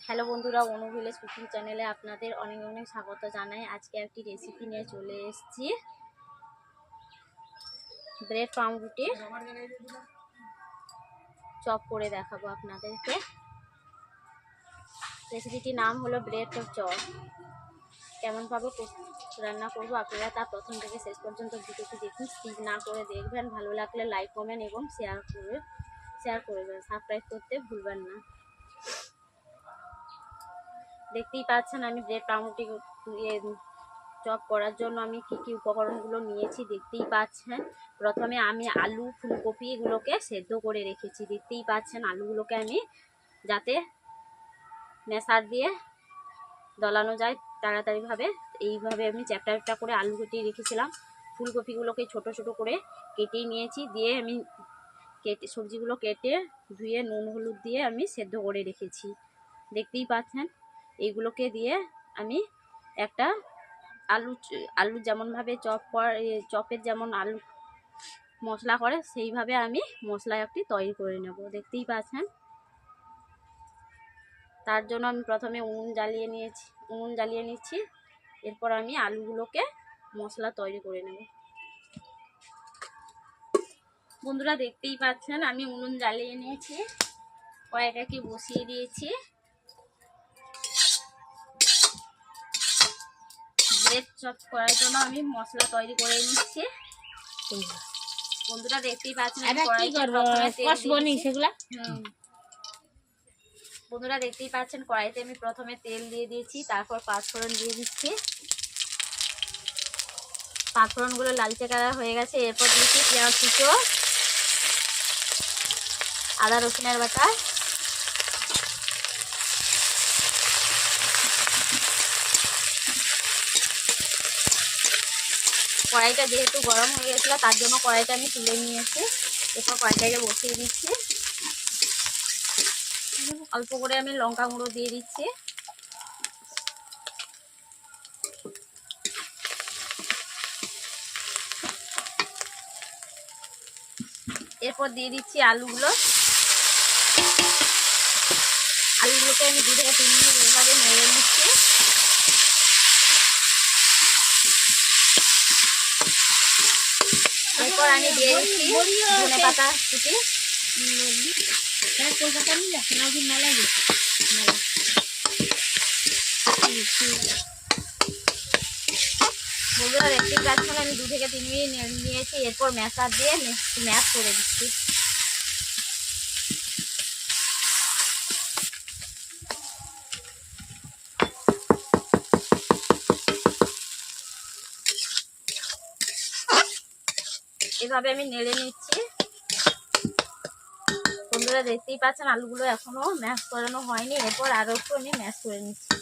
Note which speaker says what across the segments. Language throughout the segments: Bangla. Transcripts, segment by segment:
Speaker 1: হ্যালো বন্ধুরা, অনু ভিলেজ কুকিং চ্যানেলে আপনাদের অনেক অনেক স্বাগত জানাই। আজকে একটি রেসিপি নিয়ে চলে এসেছি। ব্রেড পাউরুটি চপ করে দেখাবো আপনাদেরকে। রেসিপিটির নাম হলো ব্রেড চপ। কেমনভাবে রান্না করবো আপনারা তা প্রথম থেকে শেষ পর্যন্ত ভিডিওটি দেখুন, স্কিপ না করে দেখবেন। ভালো লাগলে লাইক কমেন্ট এবং শেয়ার করবেন। সাবস্ক্রাইব করতে ভুলবেন না। দেখতেই পাচ্ছেন আমি ব্রেড পাউরুটি চপ করার জন্য আমি কি উপকরণগুলো নিয়েছি দেখতেই পাচ্ছেন। প্রথমে আমি আলু, ফুলকপি এগুলোকে সেদ্ধ করে রেখেছি। দেখতেই পাচ্ছেন আলুগুলোকে আমি যাতে ম্যাশার দিয়ে দলানো যায় তাড়াতাড়িভাবে, এইভাবে আমি চ্যাপটা করে আলু কেটে রেখেছিলাম। ফুলকপিগুলোকে ছোট ছোট করে কেটেই নিয়েছি, দিয়ে আমি সবজিগুলো কেটে ধুয়ে নুন হলুদ দিয়ে আমি সেদ্ধ করে রেখেছি। দেখতেই পাচ্ছেন এইগুলোকে দিয়ে আমি একটা আলু যেমনভাবে চপের যেমন আলু মশলা করে সেইভাবে আমি মশলা একটি তৈরি করে নেব। দেখতেই পাচ্ছেন তার জন্য আমি প্রথমে উনুন জ্বালিয়ে নিচ্ছি। এরপর আমি আলুগুলোকে মশলা তৈরি করে নেব। বন্ধুরা দেখতেই পাচ্ছেন আমি উনুন জ্বালিয়ে নিয়েছি, কড়াইটাকে বসিয়ে দিয়েছি। ব্রেড চপ করার জন্য আমি মশলা তৈরি করে নিচ্ছি। বন্ধুরা দেখতেই পাচ্ছেন বন্ধুরা দেখতেই পাচ্ছেন কড়াইতে আমি প্রথমে তেল দিয়ে দিয়েছি, তারপর পাঁচফোড়ন দিয়ে দিচ্ছি। পাঁচফোড়নগুলো লালচে কালার হয়ে গেছে। এরপর দিয়েছি পেঁয়াজ কুচো, আদা রসুনের বাটা, কড়াইটা যেহেতু গরম হয়ে গেছিল তার জন্য কড়াইটা আমি তুলে নিয়েছি। এরপর কড়াইটাকে বসিয়ে দিচ্ছি। অল্প করে আমি লঙ্কা গুঁড়ো দিয়ে দিচ্ছি। এরপর দিয়ে দিচ্ছি আলুগুলোকে আমি 2 থেকে 3 মিনিট এভাবে নেড়ে নিচ্ছি। এরপর আমি দিয়ে দিচ্ছি ধনেপাতা কুচি। বন্ধুরা দেখতেই পাচ্ছেন আমি 2 থেকে 3 মিনিট নেড়ে নিয়েছি। এরপর ম্যাশার দিয়ে ম্যাশ করে দিচ্ছি। এভাবে আমি নেড়ে নিচ্ছি। বন্ধুরা দেখতেই পাচ্ছেন আলুগুলো এখনো ম্যাশ করানো হয়নি। এরপর আরো একটু আমি ম্যাশ করে নিচ্ছি।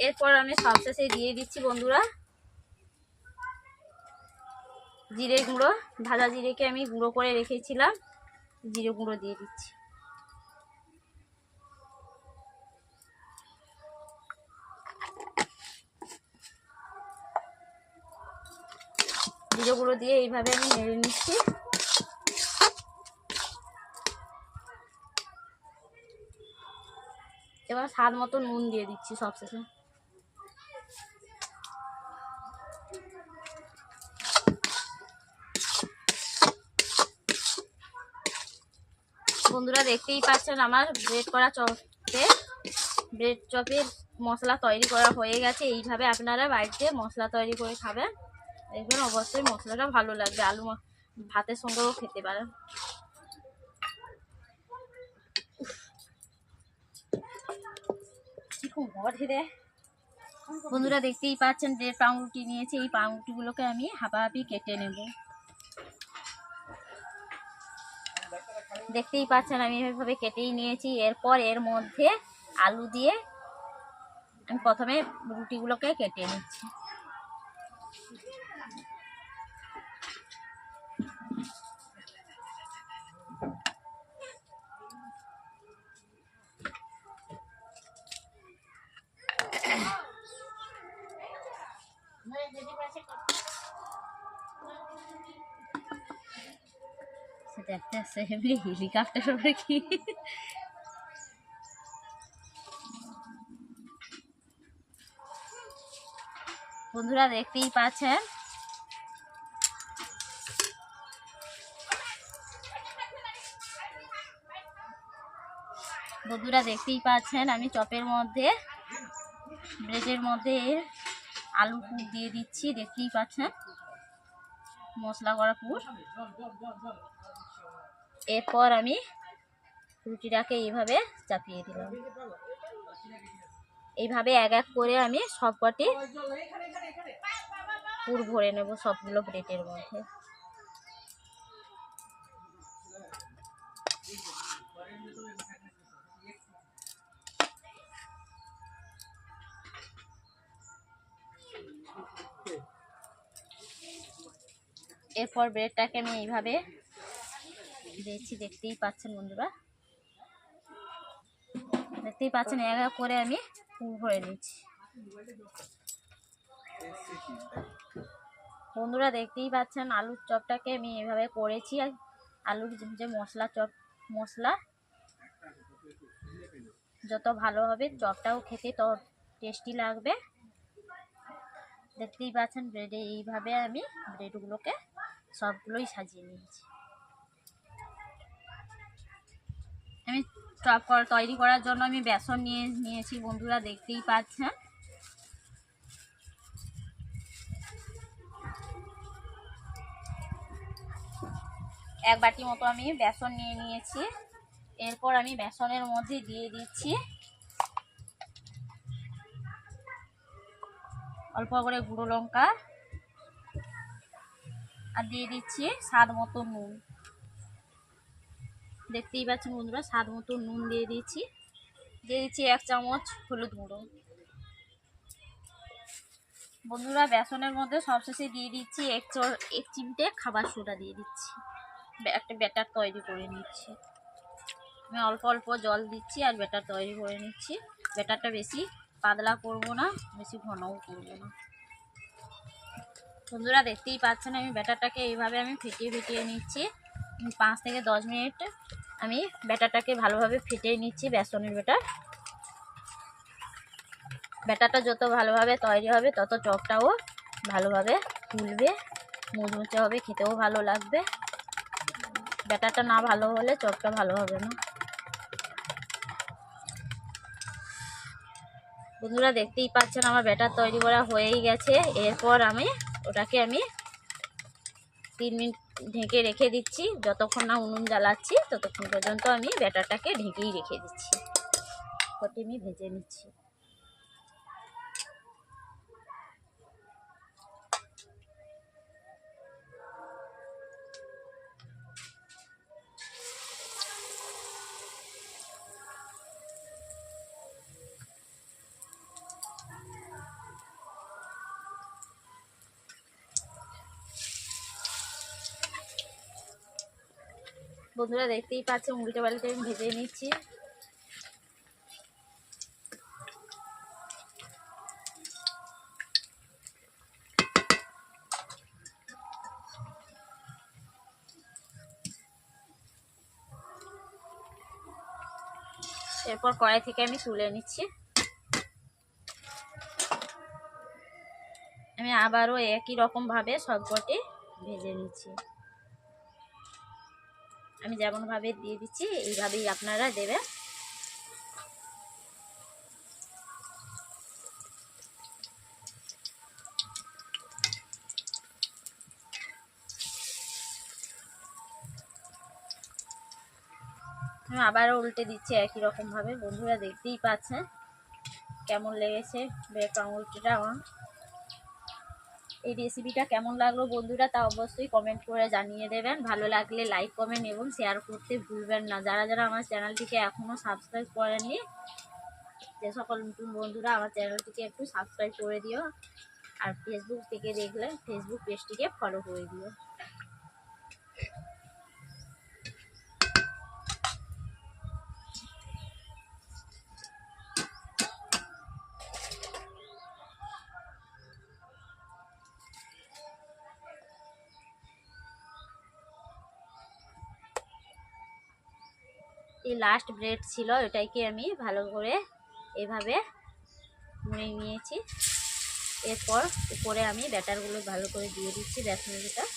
Speaker 1: এরপর আমি সবশেষে দিয়ে দিচ্ছি বন্ধুরা জিরে গুঁড়ো। ভাজা জিরেকে আমি গুঁড়ো করে রেখেছিলাম, জিরে গুঁড়ো দিয়ে দিচ্ছি। জিরে গুঁড়ো দিয়ে এইভাবে আমি নেড়ে নিচ্ছি। এবার স্বাদ মতো নুন দিয়ে দিচ্ছি সবশেষে। বন্ধুরা দেখতেই পাচ্ছেন আমার ব্রেড চপের মশলা তৈরি করা হয়ে গেছে। এইভাবে আপনারা বাড়িতে মশলা তৈরি করে খাবেন, দেখবেন অবশ্যই মশলাটা ভালো লাগবে। আলু ভাতের সঙ্গেও খেতে পারেন। বন্ধুরা দেখতেই পাচ্ছেন ব্রেড পাউরুটি নিয়েছি। এই পাউরুটিগুলোকে আমি হাফাহাফি কেটে নেব। দেখতেই পাচ্ছেন আমি এভাবে কেটেই নিয়েছি। এরপর এর মধ্যে আলু দিয়ে আমি প্রথমে রুটিগুলোকে কেটে নিচ্ছি। দেখতে আসছে হেলিকপ্টার উপরে কি বন্ধুরা দেখতেই পাচ্ছেন আমি চপের মধ্যে ব্রেডের মধ্যে আলু পুর দিয়ে দিচ্ছি। দেখতেই পাচ্ছেন মশলা করা পুর। এরপর আমি রুটিটাকে এইভাবে চাপিয়ে দিলাম। এইভাবে এক এক করে আমি সবকটি পুর ভরে নেব সবগুলো ব্রেডের মধ্যে। এরপর ব্রেডটাকে আমি এইভাবে দিয়েছি। দেখতেই পাচ্ছেন বন্ধুরা, দেখতেই পাচ্ছেন এক এক করে আমি পুর ভরে নিচ্ছি। বন্ধুরা দেখতেই পাচ্ছেন আলুর চপটাকে আমি এভাবে করেছি। আলুর যে মশলা যত ভালো হবে চপটাও খেতে তত টেস্টি লাগবে। দেখতেই পাচ্ছেন ব্রেডে এইভাবে আমি ব্রেডগুলোকে সবগুলোই সাজিয়ে নিয়েছি। আমি চপ তৈরি করার জন্য আমি বেসন নিয়েছি বন্ধুরা, দেখতেই পাচ্ছেন। এক বাটি মতো আমি বেসন নিয়েছি। এরপর আমি বেসনের মধ্যে দিয়ে দিচ্ছি অল্প করে গুঁড়ো লঙ্কা আর দিয়ে দিচ্ছি স্বাদ মতো নুন। দেখতেই পাচ্ছেন বন্ধুরা স্বাদ মতো নুন দিয়ে দিচ্ছি। 1 চামচ হলুদ গুঁড়ো। বন্ধুরা বেসনের মধ্যে সবশেষে দিয়ে দিচ্ছি 1 চিমটে খাবার সোডা দিয়ে দিচ্ছি। একটা ব্যাটার তৈরি করে নিচ্ছি। আমি অল্প অল্প জল দিচ্ছি আর ব্যাটার তৈরি করে নিচ্ছি। ব্যাটারটা বেশি পাতলা করব না, বেশি ঘনও করব না। বন্ধুরা দেখতেই পাচ্ছেন আমি ব্যাটারটাকে এইভাবে আমি ফেটিয়ে নিচ্ছি। 5 থেকে 10 মিনিট আমি ব্যাটারটাকে ভালোভাবে ফেটিয়ে নিচ্ছি। বেসনের ব্যাটারটা যত ভালোভাবে তৈরি হবে তত চপটাও ভালোভাবে ফুলবে, মুচমুচে হবে, খেতেও ভালো লাগবে। ব্যাটারটা না ভালো হলে চপটা ভালো হবে না। বন্ধুরা দেখতেই পাচ্ছেন আমার ব্যাটার তৈরি করা হয়েই গেছে। এরপর ওটাকে 3 মিনিট ঢেকে রেখে দিচ্ছি। যতক্ষণ না উনুন জ্বালাচ্ছি ততক্ষণ পর্যন্ত আমি ব্যাটারটাকে ঢেকেই রেখে দিচ্ছি। ওটি আমি ভেজে নিচ্ছি। বন্ধুরা দেখতেই পাচ্ছেন উল্টে পাল্টে আমি ভেজে নিচ্ছি। এরপর কড়াই থেকে আমি তুলে নিচ্ছি। আমি আবারও একই রকম ভাবে সবকটি ভেজে নিচ্ছি। আমি যেমন ভাবে দিয়ে দিচ্ছি এইভাবেই আপনারা দেবেন। আমি আবারও উল্টে দিচ্ছি একই রকম ভাবে। বন্ধুরা দেখতেই পাচ্ছেন কেমন লেগেছে ব্রেড পাউরুটিটা আমার। এই রেসিপিটা কেমন লাগলো বন্ধুরা তা অবশ্যই কমেন্ট করে জানিয়ে দেবেন। ভালো লাগলে লাইক, কমেন্ট এবং শেয়ার করতে ভুলবেন না। যারা যারা আমার চ্যানেলটিকে এখনও সাবস্ক্রাইব করেননি, যে সকল নতুন বন্ধুরা আমার চ্যানেলটিকে একটু সাবস্ক্রাইব করে দিও। আর ফেসবুক থেকে দেখলে ফেসবুক পেজটিকে ফলো করে দিও। এই লাস্ট ব্রেড ছিল, এটাকে আমি ভালো করে এভাবে মুড়ে নিয়েছি। এরপর উপরে আমি ব্যাটারগুলো ভালো করে দিয়ে দিচ্ছি বেসনের ব্যাটার।